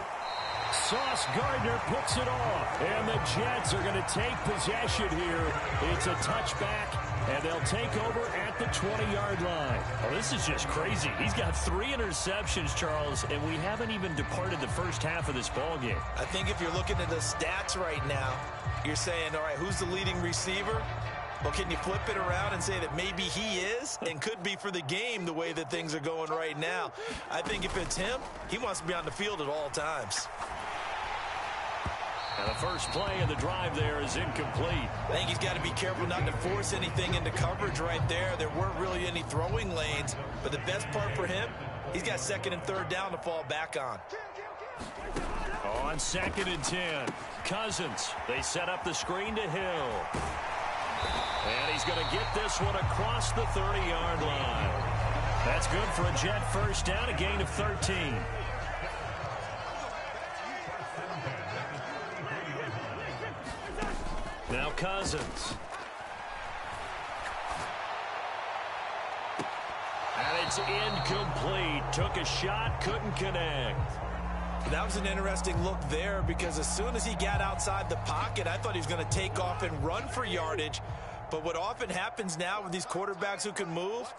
Sauce Gardner picks it off. And the Jets are going to take possession here. It's a touchback, and they'll take over at the 20-yard line. Oh, this is just crazy. He's got 3 interceptions, Charles, and we haven't even departed the first half of this ballgame. I think if you're looking at the stats right now, you're saying, all right, who's the leading receiver? Well, can you flip it around and say that maybe he is and could be for the game the way that things are going right now? I think if it's him, he wants to be on the field at all times. And the first play of the drive there is incomplete. I think he's got to be careful not to force anything into coverage right there. There weren't really any throwing lanes, but the best part for him, he's got 2nd and 3rd down to fall back on. On 2nd and 10, Cousins. They set up the screen to Hill. And he's going to get this one across the 30-yard line. That's good for a Jet first down, a gain of 13. Now Cousins. And it's incomplete. Took a shot, couldn't connect. That was an interesting look there because as soon as he got outside the pocket, I thought he was going to take off and run for yardage. But what often happens now with these quarterbacks who can move,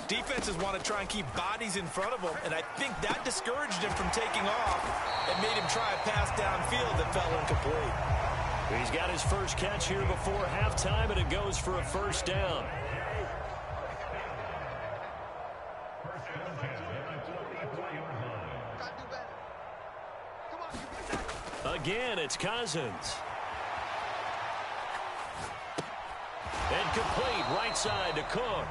defenses want to try and keep bodies in front of them, and I think that discouraged him from taking off and made him try a pass downfield that fell incomplete. He's got his first catch here before halftime, and it goes for a first down. Again, it's Cousins. And complete, right side to Cook.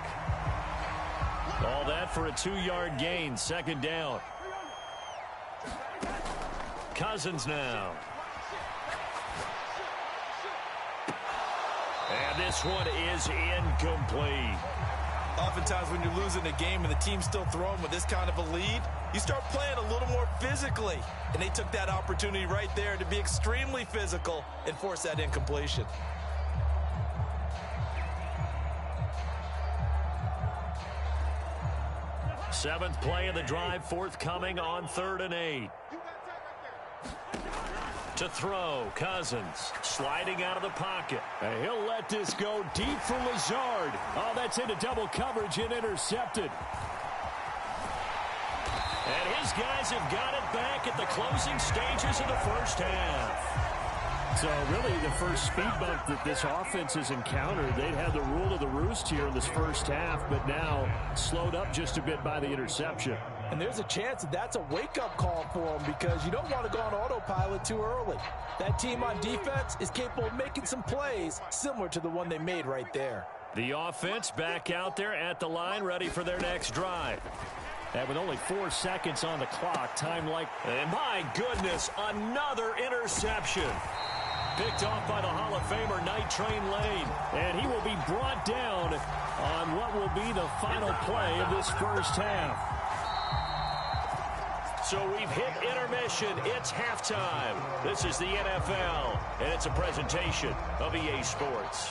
All that for a 2-yard gain, 2nd down. Cousins now. And this one is incomplete. Oftentimes when you're losing a game and the team's still throwing with this kind of a lead, you start playing a little more physically. And they took that opportunity right there to be extremely physical and force that incompletion. Seventh play of the drive, forthcoming on 3rd and 8. To throw, Cousins sliding out of the pocket. And he'll let this go deep for Lazard. Oh, that's into double coverage and intercepted. And his guys have got it back at the closing stages of the first half. So really the first speed bump that this offense has encountered, they'd had the rule of the roost here in this first half, but now slowed up just a bit by the interception. And there's a chance that that's a wake-up call for them because you don't want to go on autopilot too early. That team on defense is capable of making some plays similar to the one they made right there. The offense back out there at the line, ready for their next drive. And with only 4 seconds on the clock, time like... And my goodness, another interception. Picked off by the Hall of Famer, Night Train Lane. And he will be brought down on what will be the final play of this first half. So we've hit intermission. It's halftime. This is the NFL, and it's a presentation of EA Sports.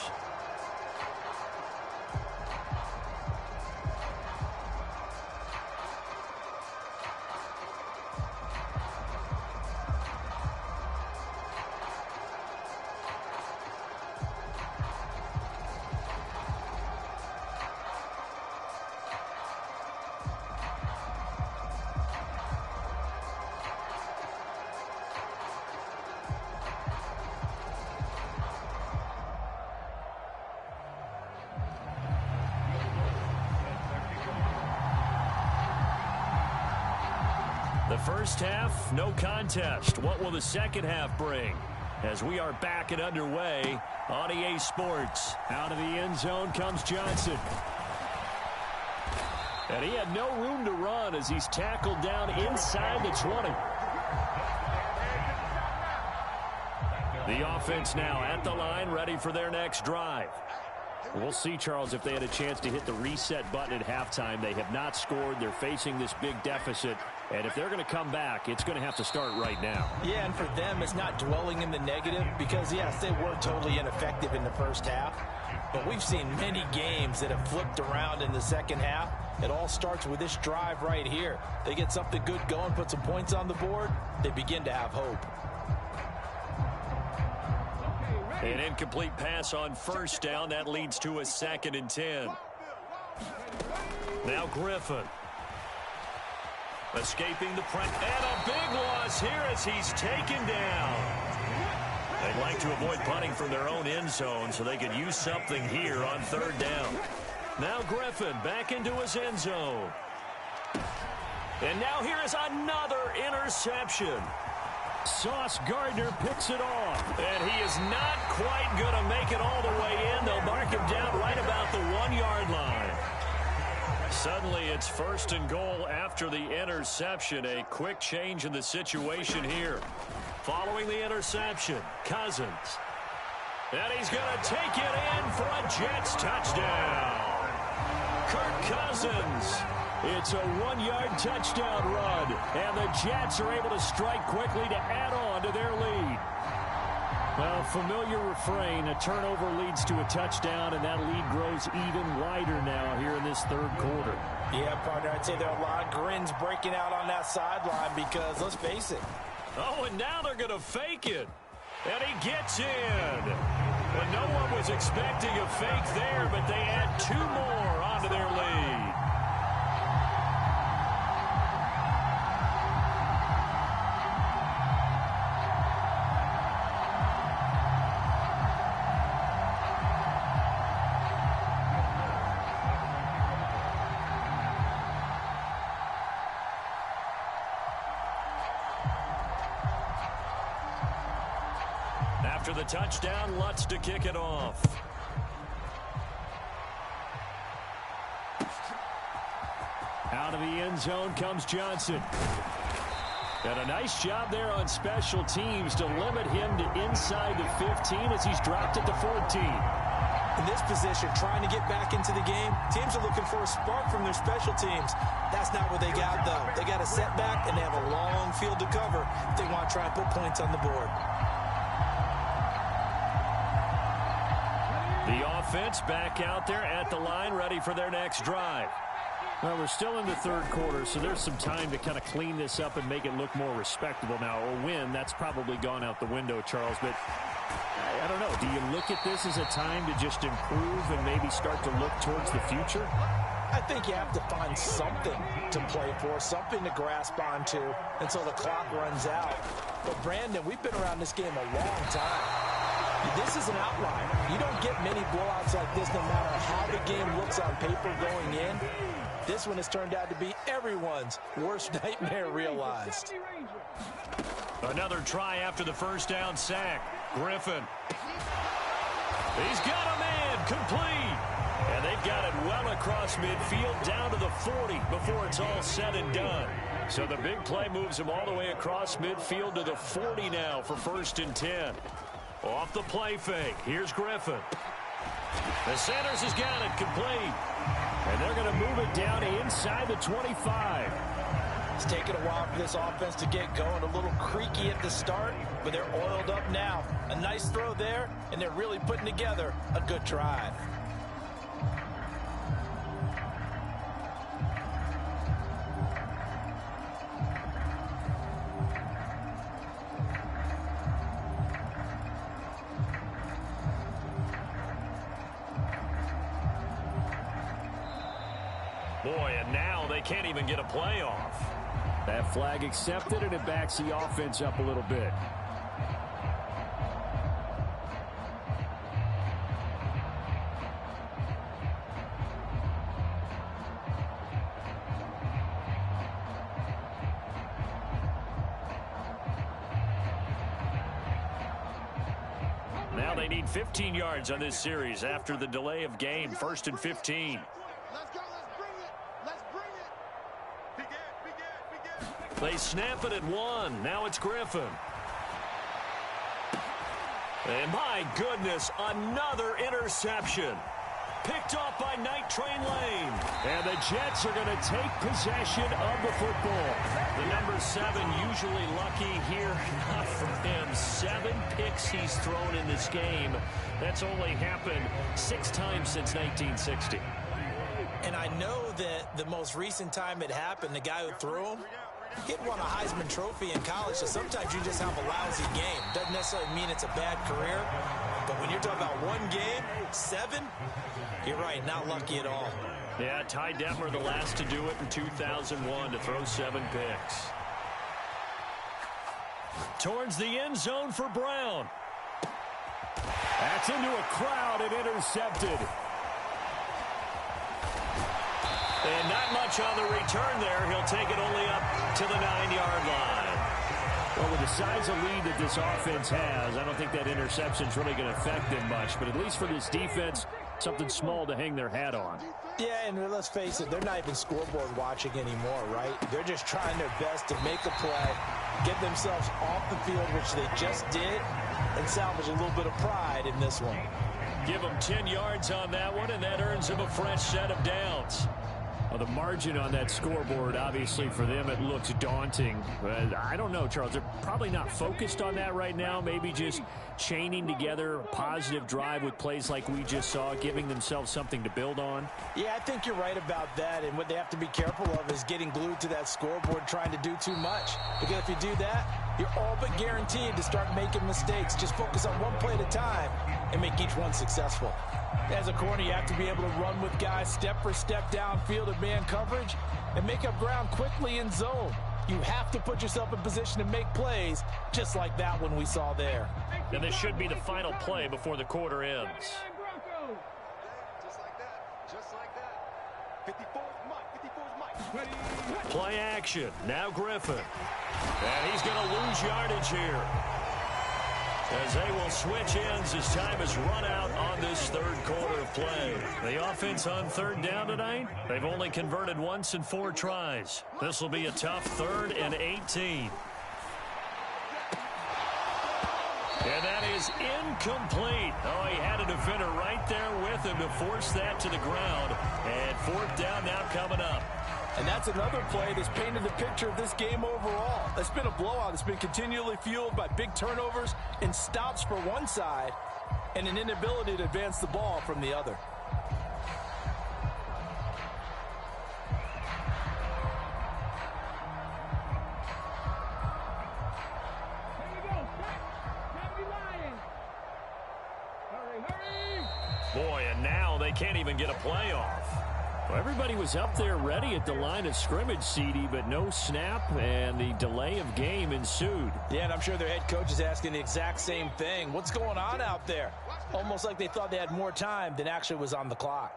The first half, no contest. What will the second half bring? As we are back and underway on EA Sports. Out of the end zone comes Johnson. And he had no room to run as he's tackled down inside the 20. The offense now at the line, ready for their next drive. We'll see, Charles, if they had a chance to hit the reset button at halftime. They have not scored. They're facing this big deficit. And if they're going to come back, it's going to have to start right now. Yeah, and for them, it's not dwelling in the negative because, yes, they were totally ineffective in the first half. But we've seen many games that have flipped around in the second half. It all starts with this drive right here. They get something good going, put some points on the board, they begin to have hope. An incomplete pass on first down. That leads to a 2nd and 10. Now Griffin. Escaping the press. And a big loss here as he's taken down. They'd like to avoid punting from their own end zone so they could use something here on 3rd down. Now Griffin back into his end zone. And now here is another interception. Sauce Gardner picks it off. And he is not quite going to make it all the way in. They'll mark him down right about the 1-yard line. Suddenly it's 1st and goal after the interception. A quick change in the situation here. Following the interception, Cousins. And he's going to take it in for a Jets touchdown. Kirk Cousins. It's a 1-yard touchdown run, and the Jets are able to strike quickly to add on to their lead. Well, familiar refrain, a turnover leads to a touchdown, and that lead grows even wider now here in this 3rd quarter. Yeah, partner, I'd say there are a lot of grins breaking out on that sideline because, let's face it. Oh, and now they're going to fake it. And he gets in. Well, no one was expecting a fake there, but they add 2 more onto their lead. After the touchdown, Lutz to kick it off. Out of the end zone comes Johnson. And a nice job there on special teams to limit him to inside the 15 as he's dropped at the 14. In this position, trying to get back into the game, teams are looking for a spark from their special teams. That's not what they got, though. They got a setback, and they have a long field to cover if they want to try and put points on the board. The offense back out there at the line, ready for their next drive. Well, we're still in the 3rd quarter, so there's some time to kind of clean this up and make it look more respectable now. A win, that's probably gone out the window, Charles, but I don't know. Do you look at this as a time to just improve and maybe start to look towards the future? I think you have to find something to play for, something to grasp onto until the clock runs out. But, Brandon, we've been around this game a long time. This is an outlier. You don't get many blowouts like this no matter how the game looks on paper going in. This one has turned out to be everyone's worst nightmare realized. Another try after the 1st down sack. Griffin. He's got a man complete. And they've got it well across midfield down to the 40 before it's all said and done. So the big play moves him all the way across midfield to the 40 now for 1st and 10. Off the play fake. Here's Griffin. The Sanders has got it complete. And they're going to move it down inside the 25. It's taken a while for this offense to get going. A little creaky at the start, but they're oiled up now. A nice throw there, and they're really putting together a good drive. Boy, and now they can't even get a playoff. That flag accepted, and it backs the offense up a little bit. Now they need 15 yards on this series after the delay of game. 1st and 15. Let's go. Let's bring it. Let's bring They snap it at 1. Now it's Griffin. And my goodness, another interception. Picked off by Night Train Lane. And the Jets are going to take possession of the football. The number 7 usually lucky here. Not for him. 7 picks he's thrown in this game. That's only happened 6 times since 1960. And I know that the most recent time it happened, the guy who threw him, he'd won a Heisman Trophy in college, so sometimes you just have a lousy game. Doesn't necessarily mean it's a bad career, but when you're talking about one game, 7, you're right, not lucky at all. Yeah, Ty Detmer, the last to do it in 2001, to throw 7 picks. Towards the end zone for Brown. That's into a crowd and intercepted. And not much on the return there. He'll take it only up to the 9-yard line. Well, with the size of lead that this offense has, I don't think that interception is really going to affect them much. But at least for this defense, something small to hang their hat on. Yeah, and let's face it, they're not even scoreboard watching anymore, right? They're just trying their best to make a play, get themselves off the field, which they just did, and salvage a little bit of pride in this one. Give them 10 yards on that one, and that earns them a fresh set of downs. Well, the margin on that scoreboard, obviously, for them, it looks daunting. But I don't know, Charles. They're probably not focused on that right now. Maybe just chaining together a positive drive with plays like we just saw, giving themselves something to build on. Yeah, I think you're right about that. And what they have to be careful of is getting glued to that scoreboard, trying to do too much. Because if you do that, you're all but guaranteed to start making mistakes. Just focus on one play at a time and make each one successful. As a corner, you have to be able to run with guys step for step downfield in man coverage and make up ground quickly in zone. You have to put yourself in position to make plays just like that one we saw there. And this should be the final play before the quarter ends. Just like that. Just like that. 54's Mike. Play action. Now Griffin. And he's going to lose yardage here, as they will switch ends as time has run out on this third quarter of play. The offense on third down tonight, they've only converted once in 4 tries. This will be a tough 3rd and 18. And that is incomplete. Oh, he had a defender right there with him to force that to the ground. And 4th down now coming up. And that's another play that's painted the picture of this game overall. It's been a blowout. It's been continually fueled by big turnovers and stops for one side and an inability to advance the ball from the other. Boy, and now they can't even get a play off. Well, everybody was up there ready at the line of scrimmage, CD, but no snap, and the delay of game ensued. Yeah, and I'm sure their head coach is asking the exact same thing. What's going on out there? Almost like they thought they had more time than actually was on the clock.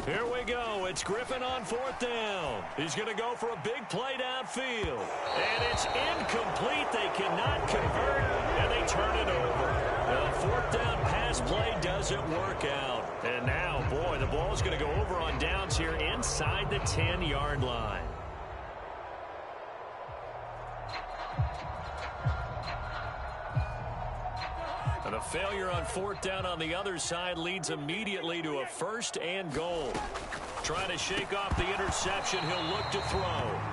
Here we go. It's Griffin on 4th down. He's going to go for a big play downfield. And it's incomplete. They cannot convert, and they turn it over. The 4th down pass play doesn't work out. And now, boy, the ball's going to go over on downs here inside the 10-yard line. And a failure on 4th down on the other side leads immediately to a 1st and goal. Trying to shake off the interception, he'll look to throw.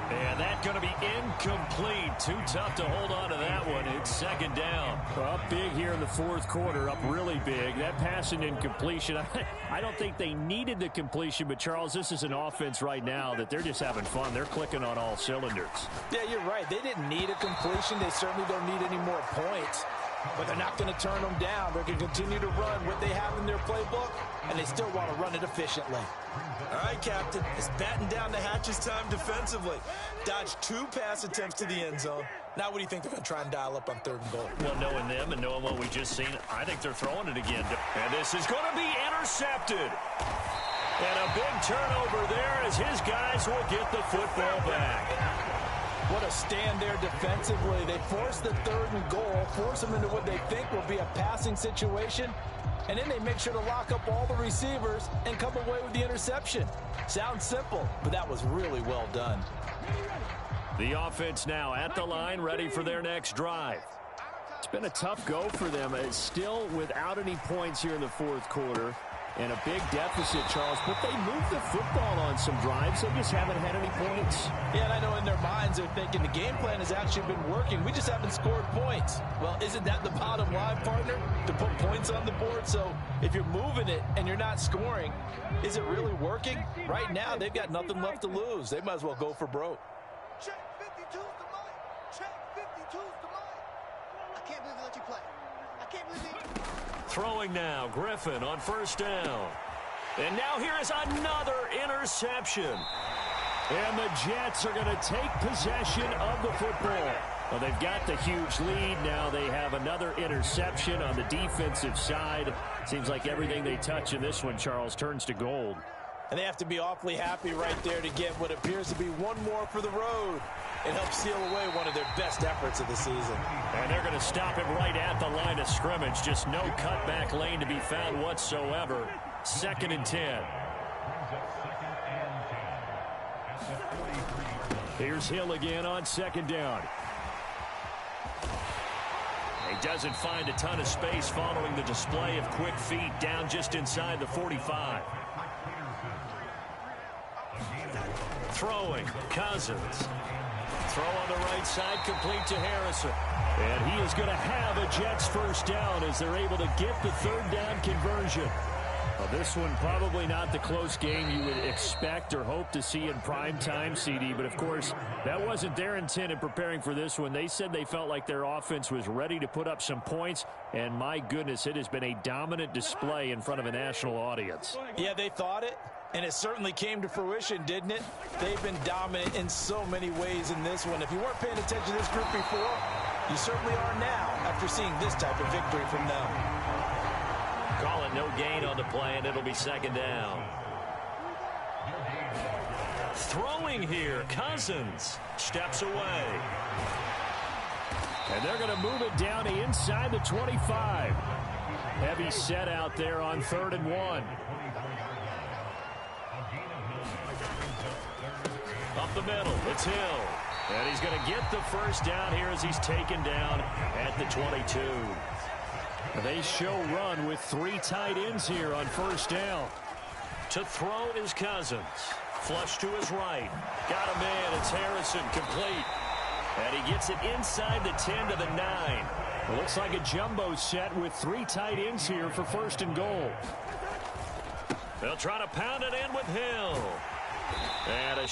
And that's going to be incomplete. Too tough to hold on to that one. It's 2nd down. Well, up big here in the 4th quarter, up really big. That passing incompletion, I don't think they needed the completion, but Charles, this is an offense right now that they're just having fun. They're clicking on all cylinders. Yeah, you're right. They didn't need a completion. They certainly don't need any more points. But they're not going to turn them down. They're going to continue to run what they have in their playbook, and they still want to run it efficiently. All right, Captain. It's batten down the hatches time defensively. Dodged 2 pass attempts to the end zone. Now what do you think they're going to try and dial up on 3rd and goal? Well, knowing them and knowing what we just seen, I think they're throwing it again. And this is going to be intercepted. And a big turnover there as his guys will get the football back. What a stand there defensively. They force the 3rd and goal, force them into what they think will be a passing situation, and then they make sure to lock up all the receivers and come away with the interception. Sounds simple, but that was really well done. The offense now at the line, ready for their next drive. It's been a tough go for them. It's still without any points here in the fourth quarter. And a big deficit, Charles. But they moved the football on some drives. They just haven't had any points. Yeah, and I know in their minds they're thinking the game plan has actually been working. We just haven't scored points. Well, isn't that the bottom line, partner? To put points on the board? So if you're moving it and you're not scoring, is it really working? Right now, they've got nothing left to lose. They might as well go for broke. Check 52's the money. Check 52's the money. I can't believe they let you play. I can't believe they... Throwing now, Griffin on first down. And now here is another interception. And the Jets are going to take possession of the football. Well, they've got the huge lead. Now they have another interception on the defensive side. Seems like everything they touch in this one, Charles, turns to gold. And they have to be awfully happy right there to get what appears to be one more for the road. It helps seal away one of their best efforts of the season. And they're going to stop him right at the line of scrimmage. Just no cutback lane to be found whatsoever. 2nd and 10. Here's Hill again on 2nd down. He doesn't find a ton of space following the display of quick feet down just inside the 45. Throwing, Cousins. Throw on the right side, complete to Harrison. And he is going to have a Jets first down as they're able to get the 3rd down conversion. Well, this one probably not the close game you would expect or hope to see in prime time, CD. But, of course, that wasn't their intent in preparing for this one. They said they felt like their offense was ready to put up some points. And, my goodness, it has been a dominant display in front of a national audience. Yeah, they thought it. And it certainly came to fruition, didn't it? They've been dominant in so many ways in this one. If you weren't paying attention to this group before, you certainly are now after seeing this type of victory from them. Call it no gain on the play, and it'll be 2nd down. Throwing here, Cousins steps away. And they're going to move it down to inside the 25. Heavy set out there on 3rd and 1. Up the middle, it's Hill. And he's going to get the first down here as he's taken down at the 22. They show run with 3 tight ends here on first down. To throw is Cousins. Flush to his right. Got him in. It's Harrison, complete. And he gets it inside the 10 to the 9. It looks like a jumbo set with 3 tight ends here for 1st and goal. They'll try to pound it in with Hill. And a